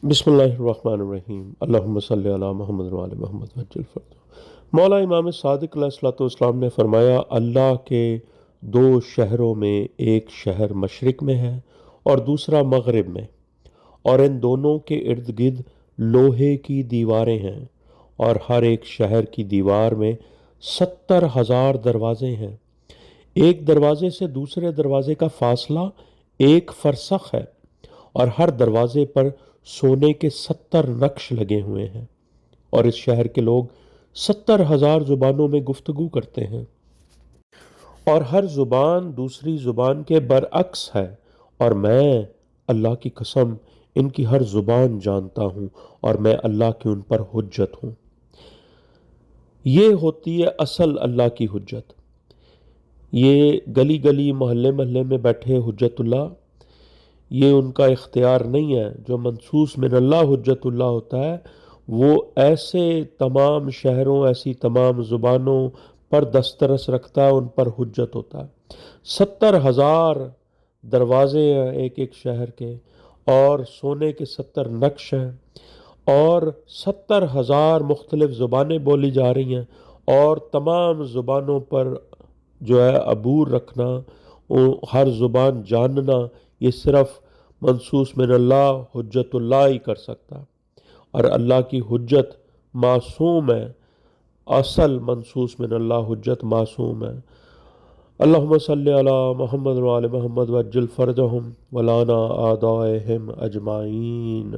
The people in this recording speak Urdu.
بسم اللہ الرحمن الرحیم، اللہم صلی علی محمد وعلی محمد وجل فرد۔ مولا امام صادق علیہ الصلوۃ والسلام نے فرمایا، اللہ کے دو شہروں میں ایک شہر مشرق میں ہے اور دوسرا مغرب میں، اور ان دونوں کے ارد گرد لوہے کی دیواریں ہیں، اور ہر ایک شہر کی دیوار میں 70,000 دروازے ہیں۔ ایک دروازے سے دوسرے دروازے کا فاصلہ 1 فرسخ ہے، اور ہر دروازے پر سونے کے 70 نقش لگے ہوئے ہیں، اور اس شہر کے لوگ 70,000 زبانوں میں گفتگو کرتے ہیں، اور ہر زبان دوسری زبان کے برعکس ہے، اور میں اللہ کی قسم ان کی ہر زبان جانتا ہوں، اور میں اللہ کی ان پر حجت ہوں۔ یہ ہوتی ہے اصل اللہ کی حجت۔ یہ گلی گلی محلے محلے میں بیٹھے حجت اللہ، یہ ان کا اختیار نہیں ہے۔ جو منصوص من اللہ حجت اللہ ہوتا ہے، وہ ایسے تمام شہروں، ایسی تمام زبانوں پر دسترس رکھتا ہے، ان پر حجت ہوتا ہے۔ 70,000 دروازے ہیں ایک ایک شہر کے، اور سونے کے 70 نقش ہیں، اور 70,000 مختلف زبانیں بولی جا رہی ہیں، اور تمام زبانوں پر جو ہے عبور رکھنا، ہر زبان جاننا، یہ صرف منصوص من اللہ حجت اللہ ہی کر سکتا ہے، اور اللہ کی حجت معصوم ہے۔ اصل منصوص من اللہ حجت معصوم ہے۔ اللہم صلی علی محمد وعلی محمد وعجل فرجہم ولانا آدائہم اجمعین۔